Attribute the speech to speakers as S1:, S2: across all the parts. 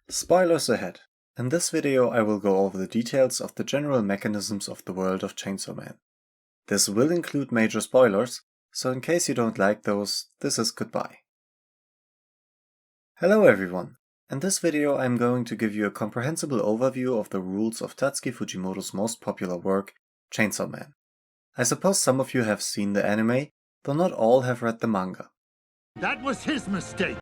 S1: Spoilers ahead. In this video I will go over the details of the general mechanisms of the world of Chainsaw Man. This will include major spoilers, so in case you don't like those, this is goodbye. Hello everyone! In this video I'm going to give you a comprehensible overview of the rules of Tatsuki Fujimoto's most popular work, Chainsaw Man. I suppose some of you have seen the anime, though not all have read the manga.
S2: That was his mistake!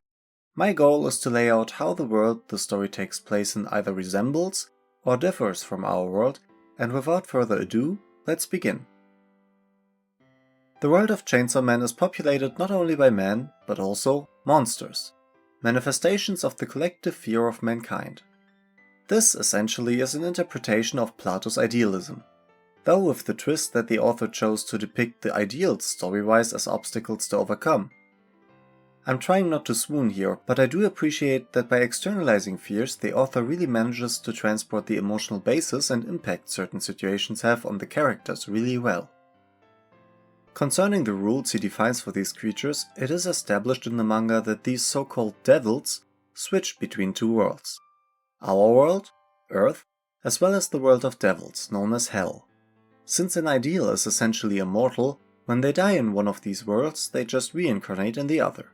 S1: My goal is to lay out how the world the story takes place in either resembles or differs from our world, and without further ado, let's begin. The world of Chainsaw Man is populated not only by men, but also monsters, manifestations of the collective fear of mankind. This essentially is an interpretation of Plato's idealism, though with the twist that the author chose to depict the ideals story-wise as obstacles to overcome. I'm trying not to swoon here, but I do appreciate that by externalizing fears, the author really manages to transport the emotional basis and impact certain situations have on the characters really well. Concerning the rules he defines for these creatures, it is established in the manga that these so-called devils switch between two worlds. Our world, Earth, as well as the world of devils, known as Hell. Since an ideal is essentially immortal, when they die in one of these worlds, they just reincarnate in the other.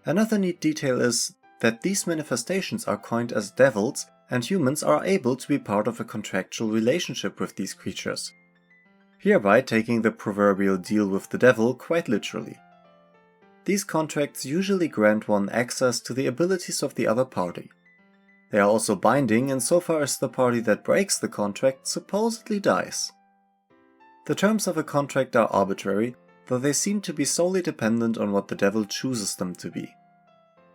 S1: Another neat detail is that these manifestations are coined as devils, and humans are able to be part of a contractual relationship with these creatures, hereby taking the proverbial deal with the devil quite literally. These contracts usually grant one access to the abilities of the other party. They are also binding insofar as the party that breaks the contract supposedly dies. The terms of a contract are arbitrary, though they seem to be solely dependent on what the devil chooses them to be.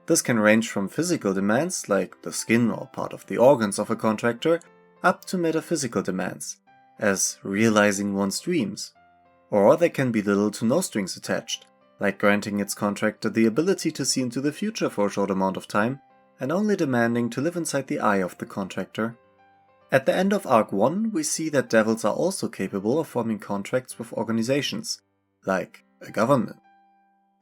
S1: This can range from physical demands, like the skin or part of the organs of a contractor, up to metaphysical demands, as realizing one's dreams. Or they can be little to no strings attached, like granting its contractor the ability to see into the future for a short amount of time, and only demanding to live inside the eye of the contractor. At the end of Arc 1, we see that devils are also capable of forming contracts with organizations, like a government.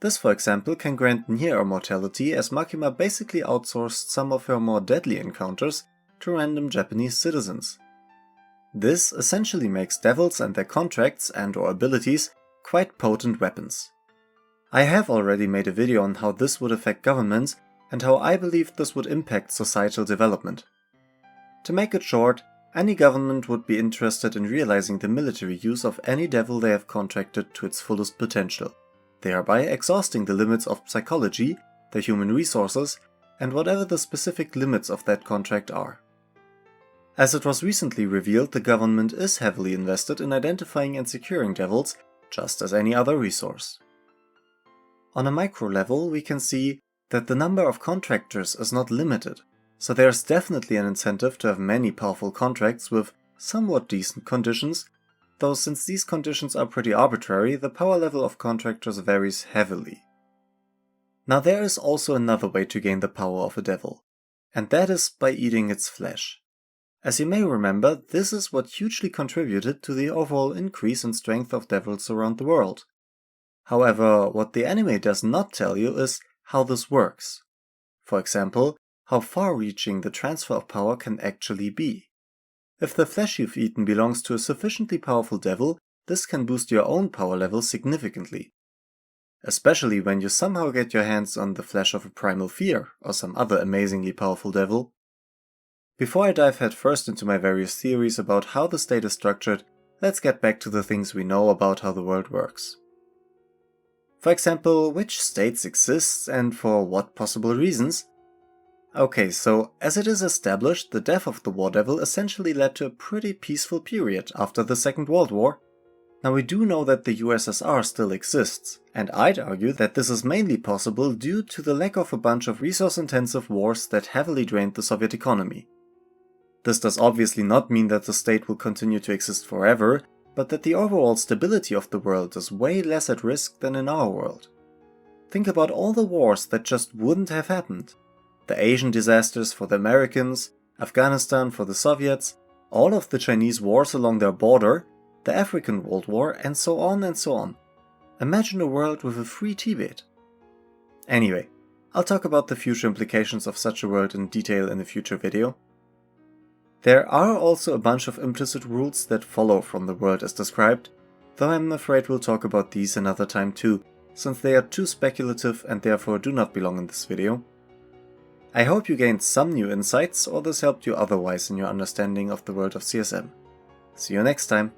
S1: This, for example, can grant near immortality, as Makima basically outsourced some of her more deadly encounters to random Japanese citizens. This essentially makes devils and their contracts and/or abilities quite potent weapons. I have already made a video on how this would affect governments and how I believe this would impact societal development. To make it short, any government would be interested in realizing the military use of any devil they have contracted to its fullest potential, thereby exhausting the limits of psychology, their human resources, and whatever the specific limits of that contract are. As it was recently revealed, the government is heavily invested in identifying and securing devils, just as any other resource. On a micro level, we can see that the number of contractors is not limited, so there's definitely an incentive to have many powerful contracts with somewhat decent conditions, though since these conditions are pretty arbitrary, the power level of contractors varies heavily. Now there is also another way to gain the power of a devil, and that is by eating its flesh. As you may remember, this is what hugely contributed to the overall increase in strength of devils around the world. However, what the anime does not tell you is how this works. For example, how far-reaching the transfer of power can actually be. If the flesh you've eaten belongs to a sufficiently powerful devil, this can boost your own power level significantly. Especially when you somehow get your hands on the flesh of a primal fear or some other amazingly powerful devil. Before I dive headfirst into my various theories about how the state is structured, let's get back to the things we know about how the world works. For example, which states exist and for what possible reasons? Okay, so as it is established, the death of the War Devil essentially led to a pretty peaceful period after the Second World War. Now we do know that the USSR still exists, and I'd argue that this is mainly possible due to the lack of a bunch of resource-intensive wars that heavily drained the Soviet economy. This does obviously not mean that the state will continue to exist forever, but that the overall stability of the world is way less at risk than in our world. Think about all the wars that just wouldn't have happened. The Asian disasters for the Americans, Afghanistan for the Soviets, all of the Chinese wars along their border, the African World War, and so on and so on. Imagine a world with a free Tibet. Anyway, I'll talk about the future implications of such a world in detail in a future video. There are also a bunch of implicit rules that follow from the world as described, though I'm afraid we'll talk about these another time too, since they are too speculative and therefore do not belong in this video. I hope you gained some new insights, or this helped you otherwise in your understanding of the world of CSM. See you next time!